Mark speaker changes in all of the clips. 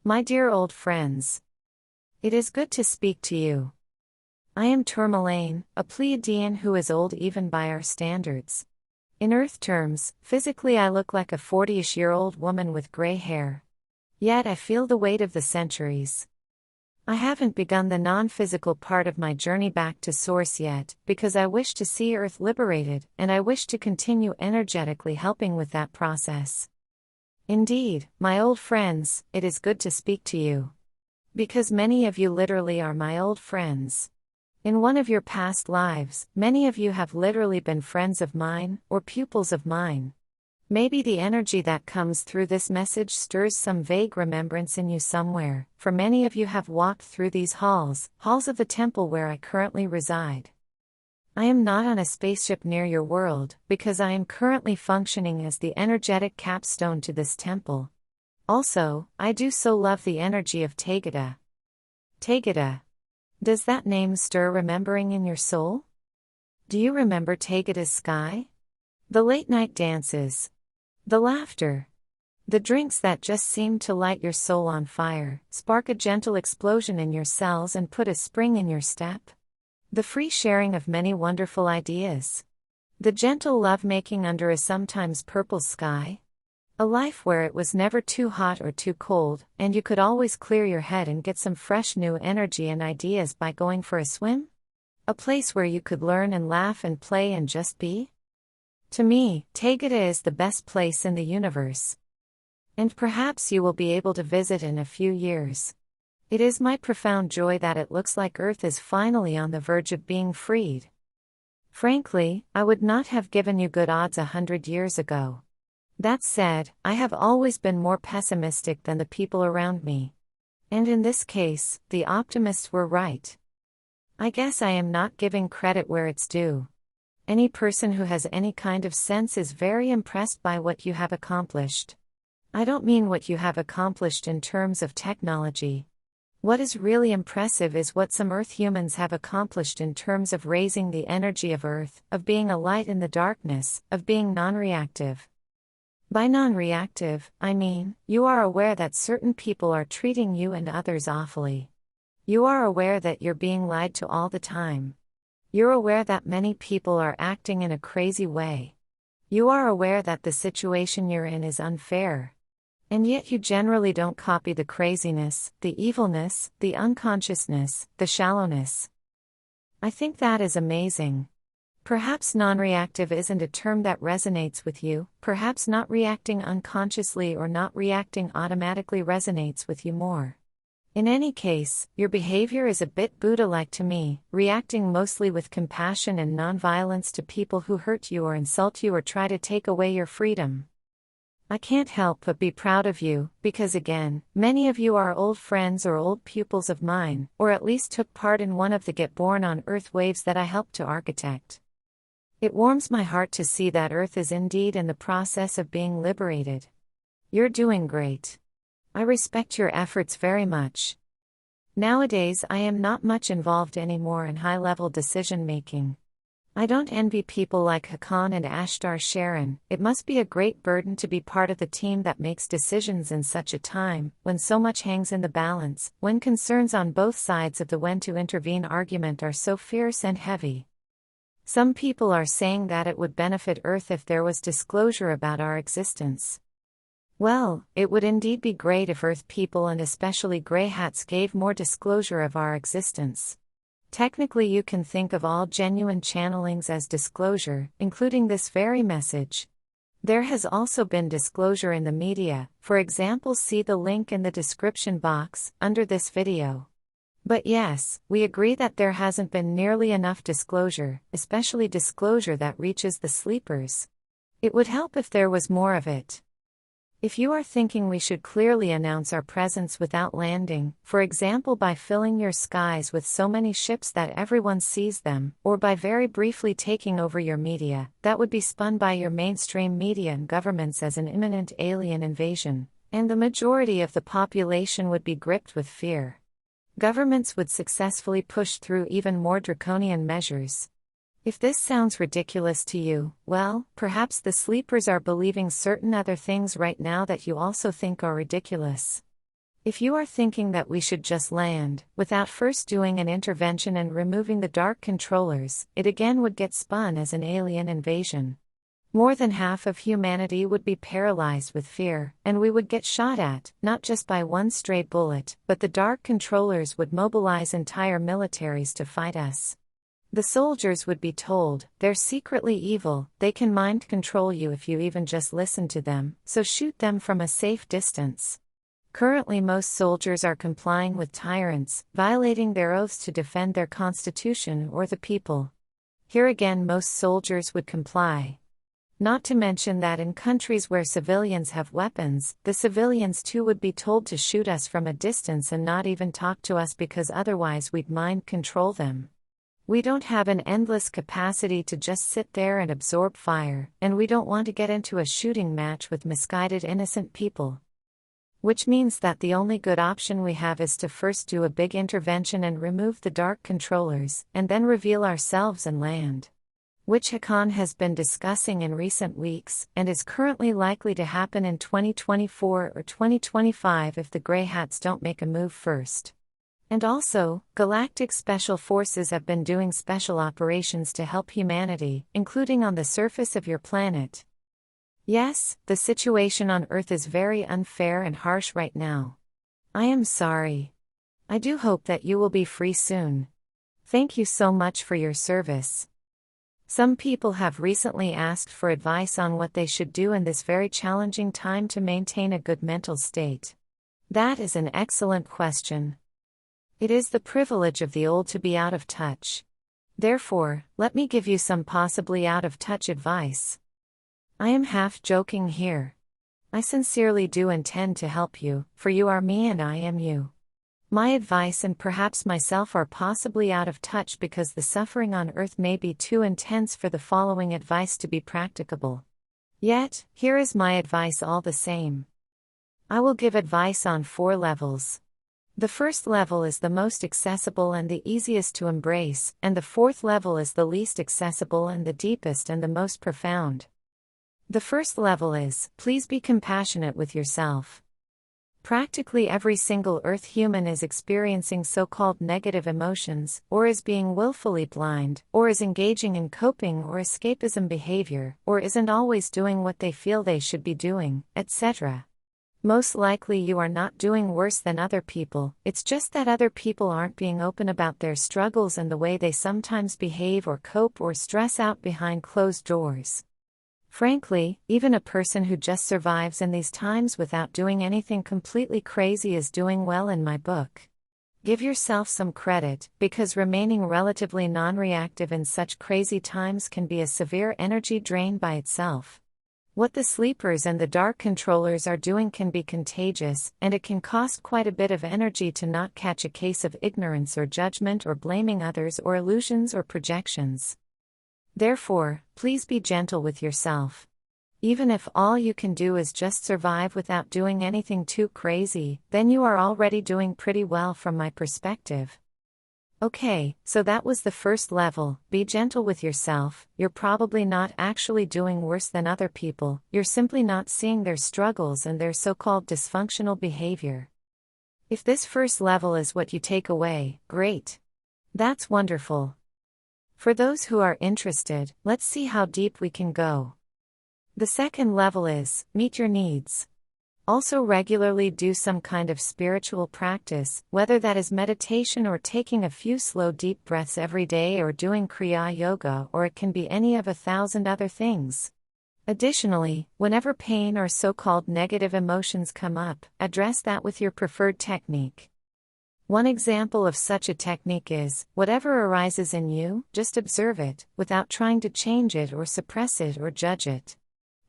Speaker 1: My dear old friends, it is good to speak to you. I am Tourmalayne, a Pleiadian who is old even by our standards. In Earth terms, physically I look like a 40-ish-year-old woman with gray hair. Yet I feel the weight of the centuries. I haven't begun the non-physical part of my journey back to Source yet, because I wish to see Earth liberated, and I wish to continue energetically helping with that process. Indeed, my old friends, it is good to speak to you. Because many of you literally are my old friends. In one of your past lives, many of you have literally been friends of mine, or pupils of mine. Maybe the energy that comes through this message stirs some vague remembrance in you somewhere, for many of you have walked through these halls of the temple where I currently reside. I am not on a spaceship near your world, because I am currently functioning as the energetic capstone to this temple. Also, I do so love the energy of Tegada. Tegada. Does that name stir remembering in your soul? Do you remember Tegada's sky? The late-night dances. The laughter. The drinks that just seem to light your soul on fire, spark a gentle explosion in your cells and put a spring in your step. The free sharing of many wonderful ideas. The gentle lovemaking under a sometimes purple sky. A life where it was never too hot or too cold, and you could always clear your head and get some fresh new energy and ideas by going for a swim? A place where you could learn and laugh and play and just be? To me, Tegada is the best place in the universe. And perhaps you will be able to visit in a few years. It is my profound joy that it looks like Earth is finally on the verge of being freed. Frankly, I would not have given you good odds 100 years ago. That said, I have always been more pessimistic than the people around me. And in this case, the optimists were right. I guess I am not giving credit where it's due. Any person who has any kind of sense is very impressed by what you have accomplished. I don't mean what you have accomplished in terms of technology. What is really impressive is what some Earth humans have accomplished in terms of raising the energy of Earth, of being a light in the darkness, of being non-reactive. By non-reactive, I mean, you are aware that certain people are treating you and others awfully. You are aware that you're being lied to all the time. You're aware that many people are acting in a crazy way. You are aware that the situation you're in is unfair. And yet you generally don't copy the craziness, the evilness, the unconsciousness, the shallowness. I think that is amazing. Perhaps non-reactive isn't a term that resonates with you, perhaps not reacting unconsciously or not reacting automatically resonates with you more. In any case, your behavior is a bit Buddha-like to me, reacting mostly with compassion and non-violence to people who hurt you or insult you or try to take away your freedom. I can't help but be proud of you, because again, many of you are old friends or old pupils of mine, or at least took part in one of the Get Born on Earth waves that I helped to architect. It warms my heart to see that Earth is indeed in the process of being liberated. You're doing great. I respect your efforts very much. Nowadays I am not much involved anymore in high-level decision-making. I don't envy people like Hakann and Ashtar Sharon. It must be a great burden to be part of the team that makes decisions in such a time, when so much hangs in the balance, when concerns on both sides of the when to intervene argument are so fierce and heavy. Some people are saying that it would benefit Earth if there was disclosure about our existence. Well, it would indeed be great if Earth people and especially Grey Hats gave more disclosure of our existence. Technically you can think of all genuine channelings as disclosure, including this very message. There has also been disclosure in the media, for example see the link in the description box, under this video. But yes, we agree that there hasn't been nearly enough disclosure, especially disclosure that reaches the sleepers. It would help if there was more of it. If you are thinking we should clearly announce our presence without landing, for example by filling your skies with so many ships that everyone sees them, or by very briefly taking over your media, that would be spun by your mainstream media and governments as an imminent alien invasion, and the majority of the population would be gripped with fear. Governments would successfully push through even more draconian measures. If this sounds ridiculous to you, well, perhaps the sleepers are believing certain other things right now that you also think are ridiculous. If you are thinking that we should just land, without first doing an intervention and removing the dark controllers, it again would get spun as an alien invasion. More than half of humanity would be paralyzed with fear, and we would get shot at, not just by one stray bullet, but the dark controllers would mobilize entire militaries to fight us. The soldiers would be told, they're secretly evil, they can mind control you if you even just listen to them, so shoot them from a safe distance. Currently most soldiers are complying with tyrants, violating their oaths to defend their constitution or the people. Here again most soldiers would comply. Not to mention that in countries where civilians have weapons, the civilians too would be told to shoot us from a distance and not even talk to us because otherwise we'd mind control them. We don't have an endless capacity to just sit there and absorb fire, and we don't want to get into a shooting match with misguided innocent people. Which means that the only good option we have is to first do a big intervention and remove the dark controllers, and then reveal ourselves and land. Which Hakann has been discussing in recent weeks, and is currently likely to happen in 2024 or 2025 if the Grey Hats don't make a move first. And also, Galactic Special Forces have been doing special operations to help humanity, including on the surface of your planet. Yes, the situation on Earth is very unfair and harsh right now. I am sorry. I do hope that you will be free soon. Thank you so much for your service. Some people have recently asked for advice on what they should do in this very challenging time to maintain a good mental state. That is an excellent question. It is the privilege of the old to be out of touch. Therefore, let me give you some possibly out-of-touch advice. I am half joking here. I sincerely do intend to help you, for you are me and I am you. My advice and perhaps myself are possibly out of touch because the suffering on Earth may be too intense for the following advice to be practicable. Yet, here is my advice all the same. I will give advice on 4 levels. The first level is the most accessible and the easiest to embrace, and the 4th level is the least accessible and the deepest and the most profound. The first level is, please be compassionate with yourself. Practically every single Earth human is experiencing so-called negative emotions, or is being willfully blind, or is engaging in coping or escapism behavior, or isn't always doing what they feel they should be doing, etc. Most likely you are not doing worse than other people, it's just that other people aren't being open about their struggles and the way they sometimes behave or cope or stress out behind closed doors. Frankly, even a person who just survives in these times without doing anything completely crazy is doing well in my book. Give yourself some credit, because remaining relatively non-reactive in such crazy times can be a severe energy drain by itself. What the sleepers and the dark controllers are doing can be contagious, and it can cost quite a bit of energy to not catch a case of ignorance or judgment or blaming others or illusions or projections. Therefore, please be gentle with yourself. Even if all you can do is just survive without doing anything too crazy, then you are already doing pretty well from my perspective. Okay, so that was the first level, be gentle with yourself. You're probably not actually doing worse than other people, you're simply not seeing their struggles and their so-called dysfunctional behavior. If this first level is what you take away, great. That's wonderful. For those who are interested, let's see how deep we can go. The second level is, meet your needs. Also regularly do some kind of spiritual practice, whether that is meditation or taking a few slow deep breaths every day or doing Kriya Yoga, or it can be any of 1,000 other things. Additionally, whenever pain or so-called negative emotions come up, address that with your preferred technique. One example of such a technique is, whatever arises in you, just observe it, without trying to change it or suppress it or judge it.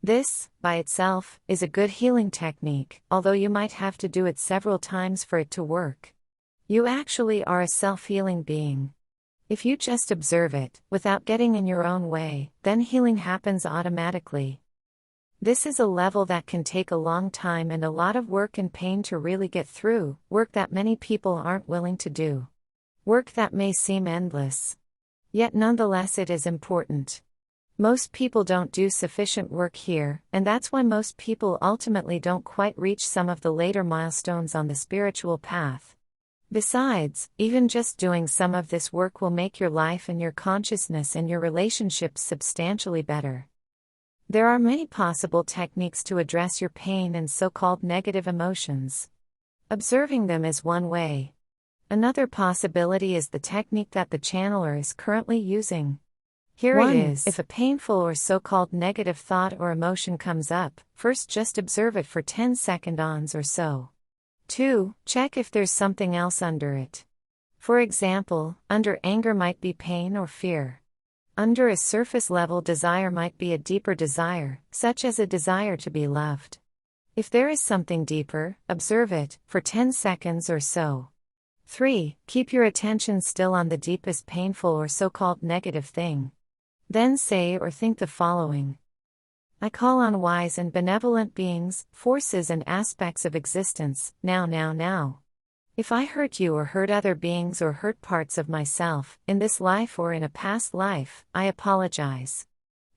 Speaker 1: This, by itself, is a good healing technique, although you might have to do it several times for it to work. You actually are a self-healing being. If you just observe it, without getting in your own way, then healing happens automatically. This is a level that can take a long time and a lot of work and pain to really get through, work that many people aren't willing to do. Work that may seem endless. Yet nonetheless it is important. Most people don't do sufficient work here, and that's why most people ultimately don't quite reach some of the later milestones on the spiritual path. Besides, even just doing some of this work will make your life and your consciousness and your relationships substantially better. There are many possible techniques to address your pain and so-called negative emotions. Observing them is one way. Another possibility is the technique that the channeler is currently using. Here it is. If a painful or so-called negative thought or emotion comes up, first just observe it for 10 seconds or so. 2. Check if there's something else under it. For example, under anger might be pain or fear. Under a surface-level desire might be a deeper desire, such as a desire to be loved. If there is something deeper, observe it, for 10 seconds or so. 3. Keep your attention still on the deepest painful or so-called negative thing. Then say or think the following. I call on wise and benevolent beings, forces and aspects of existence, now. If I hurt you or hurt other beings or hurt parts of myself, in this life or in a past life, I apologize.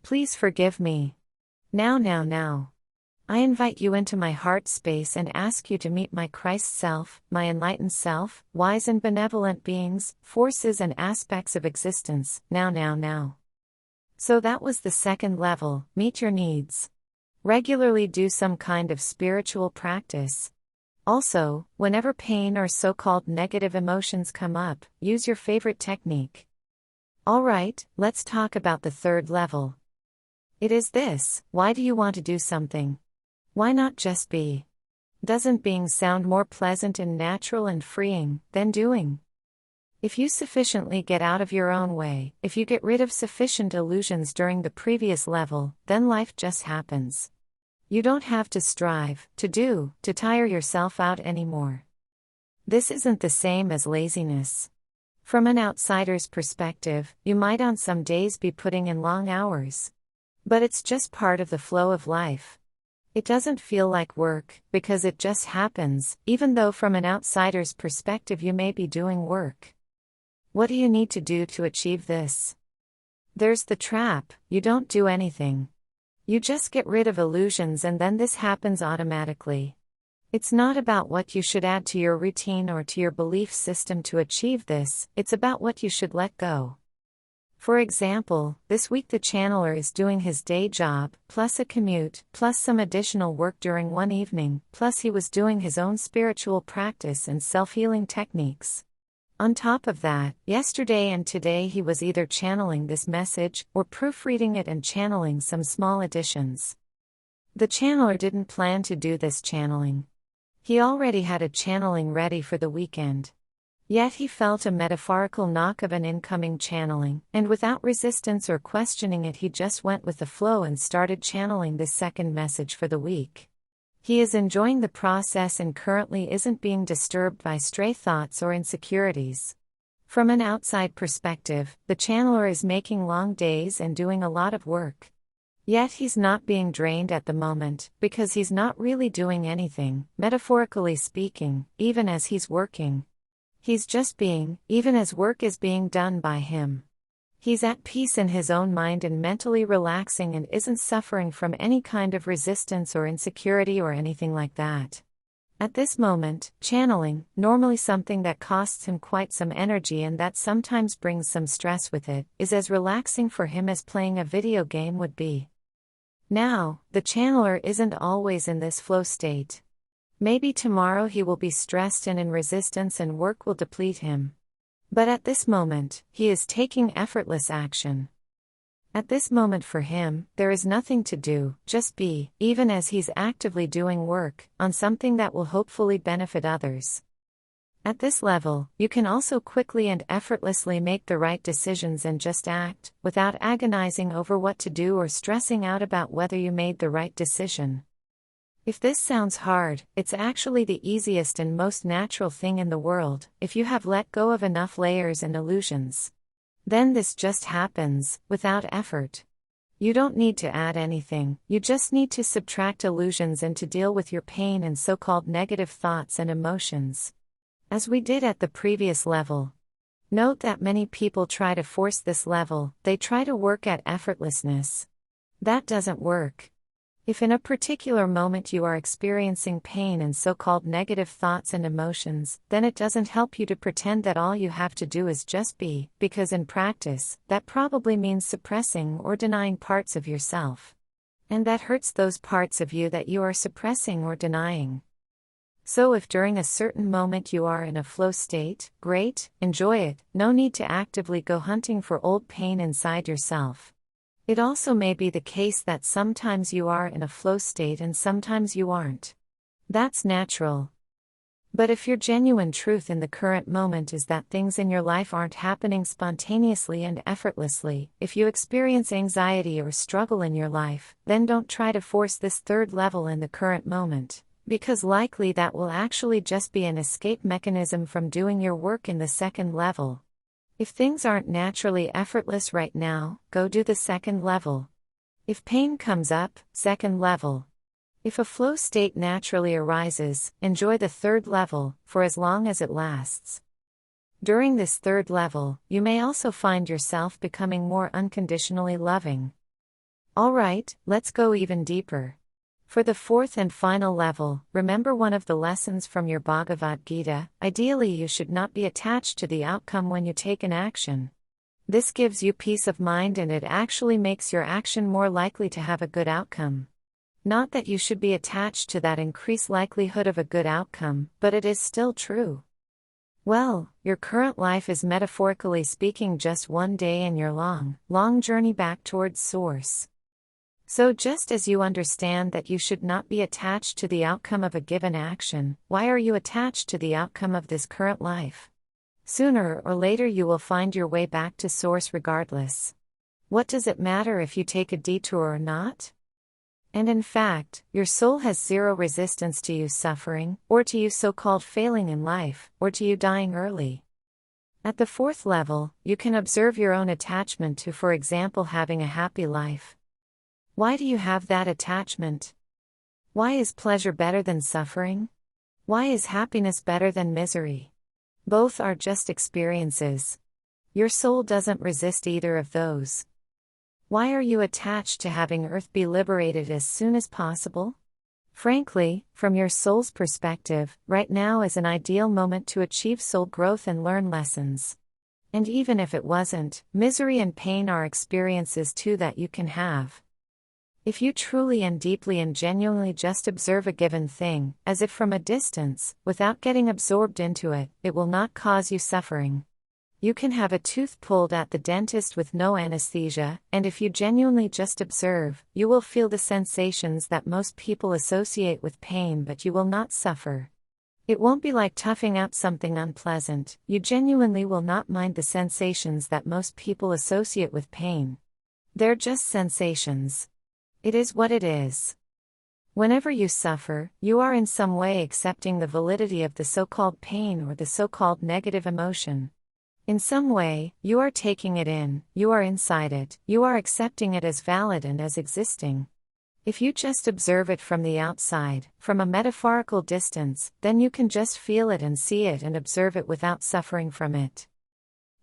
Speaker 1: Please forgive me. Now. I invite you into my heart space and ask you to meet my Christ self, my enlightened self, wise and benevolent beings, forces and aspects of existence, now. So that was the second level, meet your needs. Regularly do some kind of spiritual practice. Also, whenever pain or so-called negative emotions come up, use your favorite technique. Alright, let's talk about the third level. It is this: why do you want to do something? Why not just be? Doesn't being sound more pleasant and natural and freeing than doing? If you sufficiently get out of your own way, if you get rid of sufficient illusions during the previous level, then life just happens. You don't have to strive, to tire yourself out anymore. This isn't the same as laziness. From an outsider's perspective, you might on some days be putting in long hours. But it's just part of the flow of life. It doesn't feel like work, because it just happens, even though from an outsider's perspective you may be doing work. What do you need to do to achieve this? There's the trap: you don't do anything. You just get rid of illusions and then this happens automatically. It's not about what you should add to your routine or to your belief system to achieve this, it's about what you should let go. For example, this week the channeler is doing his day job, plus a commute, plus some additional work during one evening, plus he was doing his own spiritual practice and self-healing techniques. On top of that, yesterday and today he was either channeling this message, or proofreading it and channeling some small additions. The channeler didn't plan to do this channeling. He already had a channeling ready for the weekend. Yet he felt a metaphorical knock of an incoming channeling, and without resistance or questioning it he just went with the flow and started channeling this second message for the week. He is enjoying the process and currently isn't being disturbed by stray thoughts or insecurities. From an outside perspective, the channeler is making long days and doing a lot of work. Yet he's not being drained at the moment, because he's not really doing anything, metaphorically speaking, even as he's working. He's just being, even as work is being done by him. He's at peace in his own mind and mentally relaxing and isn't suffering from any kind of resistance or insecurity or anything like that. At this moment, channeling, normally something that costs him quite some energy and that sometimes brings some stress with it, is as relaxing for him as playing a video game would be. Now, the channeler isn't always in this flow state. Maybe tomorrow he will be stressed and in resistance and work will deplete him. But at this moment, he is taking effortless action. At this moment for him, there is nothing to do, just be, even as he's actively doing work, on something that will hopefully benefit others. At this level, you can also quickly and effortlessly make the right decisions and just act, without agonizing over what to do or stressing out about whether you made the right decision. If this sounds hard, it's actually the easiest and most natural thing in the world, if you have let go of enough layers and illusions. Then this just happens, without effort. You don't need to add anything, you just need to subtract illusions and to deal with your pain and so-called negative thoughts and emotions. As we did at the previous level. Note that many people try to force this level, they try to work at effortlessness. That doesn't work. If in a particular moment you are experiencing pain and so-called negative thoughts and emotions, then it doesn't help you to pretend that all you have to do is just be, because in practice, that probably means suppressing or denying parts of yourself. And that hurts those parts of you that you are suppressing or denying. So if during a certain moment you are in a flow state, great, enjoy it, no need to actively go hunting for old pain inside yourself. It also may be the case that sometimes you are in a flow state and sometimes you aren't. That's natural. But if your genuine truth in the current moment is that things in your life aren't happening spontaneously and effortlessly, if you experience anxiety or struggle in your life, then don't try to force this third level in the current moment, because likely that will actually just be an escape mechanism from doing your work in the second level. If things aren't naturally effortless right now, go do the second level. If pain comes up, second level. If a flow state naturally arises, enjoy the third level, for as long as it lasts. During this third level, you may also find yourself becoming more unconditionally loving. Alright, let's go even deeper. For the fourth and final level, remember one of the lessons from your Bhagavad Gita: ideally you should not be attached to the outcome when you take an action. This gives you peace of mind and it actually makes your action more likely to have a good outcome. Not that you should be attached to that increased likelihood of a good outcome, but it is still true. Well, your current life is metaphorically speaking just one day in your long journey back towards Source. So just as you understand that you should not be attached to the outcome of a given action, why are you attached to the outcome of this current life? Sooner or later you will find your way back to Source regardless. What does it matter if you take a detour or not? And in fact, your soul has zero resistance to you suffering, or to you so-called failing in life, or to you dying early. At the fourth level, you can observe your own attachment to, for example, having a happy life. Why do you have that attachment? Why is pleasure better than suffering? Why is happiness better than misery? Both are just experiences. Your soul doesn't resist either of those. Why are you attached to having Earth be liberated as soon as possible? Frankly, from your soul's perspective, right now is an ideal moment to achieve soul growth and learn lessons. And even if it wasn't, misery and pain are experiences too that you can have. If you truly and deeply and genuinely just observe a given thing, as if from a distance, without getting absorbed into it, it will not cause you suffering. You can have a tooth pulled at the dentist with no anesthesia, and if you genuinely just observe, you will feel the sensations that most people associate with pain, but you will not suffer. It won't be like toughing out something unpleasant. You genuinely will not mind the sensations that most people associate with pain. They're just sensations. It is what it is. Whenever you suffer, you are in some way accepting the validity of the so-called pain or the so-called negative emotion. In some way, you are taking it in, you are inside it, you are accepting it as valid and as existing. If you just observe it from the outside, from a metaphorical distance, then you can just feel it and see it and observe it without suffering from it.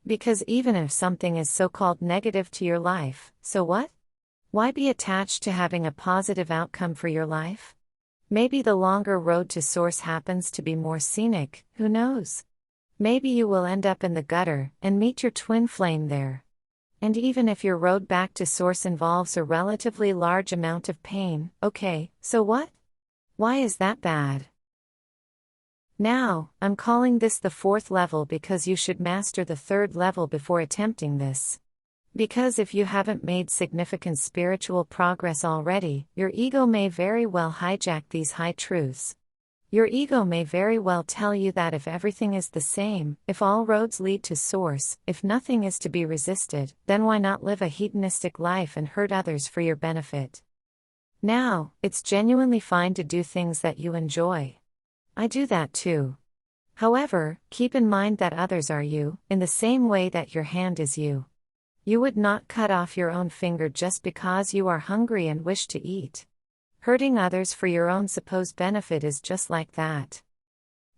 Speaker 1: Because even if something is so-called negative to your life, so what? Why be attached to having a positive outcome for your life? Maybe the longer road to Source happens to be more scenic, who knows? Maybe you will end up in the gutter and meet your twin flame there. And even if your road back to Source involves a relatively large amount of pain, okay, so what? Why is that bad? Now, I'm calling this the fourth level because you should master the third level before attempting this. Because if you haven't made significant spiritual progress already, your ego may very well hijack these high truths. Your ego may very well tell you that if everything is the same, if all roads lead to Source, if nothing is to be resisted, then why not live a hedonistic life and hurt others for your benefit? Now, it's genuinely fine to do things that you enjoy. I do that too. However, keep in mind that others are you, in the same way that your hand is you. You would not cut off your own finger just because you are hungry and wish to eat. Hurting others for your own supposed benefit is just like that.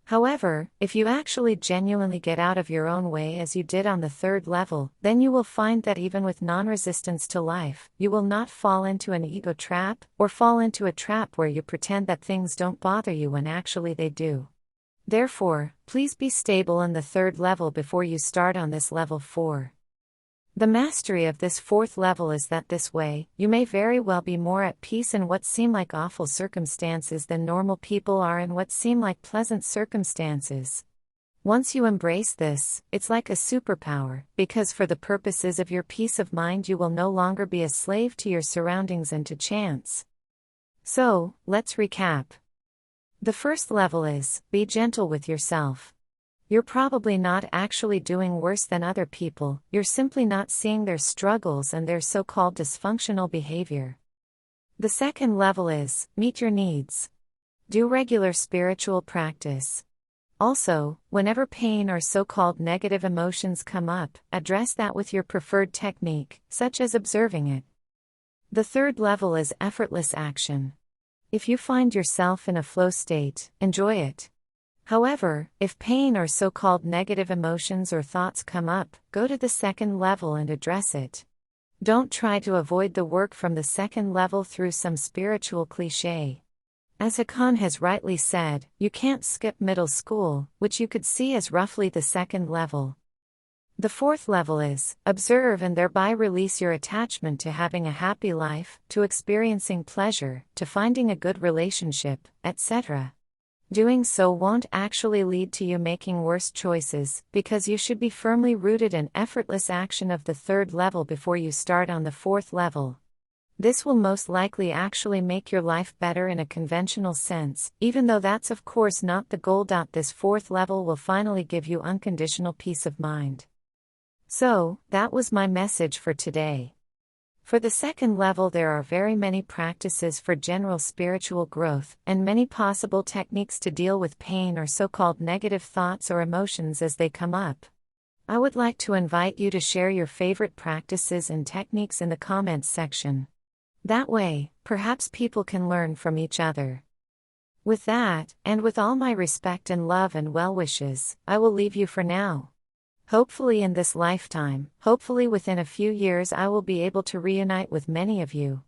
Speaker 1: However, if you actually genuinely get out of your own way as you did on the third level, then you will find that even with non-resistance to life, you will not fall into an ego trap, or fall into a trap where you pretend that things don't bother you when actually they do. Therefore, please be stable in the third level before you start on this level 4. The mastery of this fourth level is that this way, you may very well be more at peace in what seem like awful circumstances than normal people are in what seem like pleasant circumstances. Once you embrace this, it's like a superpower, because for the purposes of your peace of mind you will no longer be a slave to your surroundings and to chance. So, let's recap. The first level is, be gentle with yourself. You're probably not actually doing worse than other people, you're simply not seeing their struggles and their so-called dysfunctional behavior. The second level is, meet your needs. Do regular spiritual practice. Also, whenever pain or so-called negative emotions come up, address that with your preferred technique, such as observing it. The third level is effortless action. If you find yourself in a flow state, enjoy it. However, if pain or so-called negative emotions or thoughts come up, go to the second level and address it. Don't try to avoid the work from the second level through some spiritual cliché. As Hakann has rightly said, you can't skip middle school, which you could see as roughly the second level. The fourth level is, observe and thereby release your attachment to having a happy life, to experiencing pleasure, to finding a good relationship, etc. Doing so won't actually lead to you making worse choices, because you should be firmly rooted in effortless action of the third level before you start on the fourth level. This will most likely actually make your life better in a conventional sense, even though that's of course not the goal. This fourth level will finally give you unconditional peace of mind. So, that was my message for today. For the second level there are very many practices for general spiritual growth, and many possible techniques to deal with pain or so-called negative thoughts or emotions as they come up. I would like to invite you to share your favorite practices and techniques in the comments section. That way, perhaps people can learn from each other. With that, and with all my respect and love and well wishes, I will leave you for now. Hopefully in this lifetime, hopefully within a few years I will be able to reunite with many of you.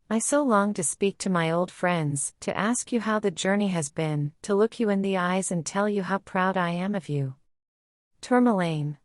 Speaker 1: I so long to speak to my old friends, to ask you how the journey has been, to look you in the eyes and tell you how proud I am of you. Tourmalayne.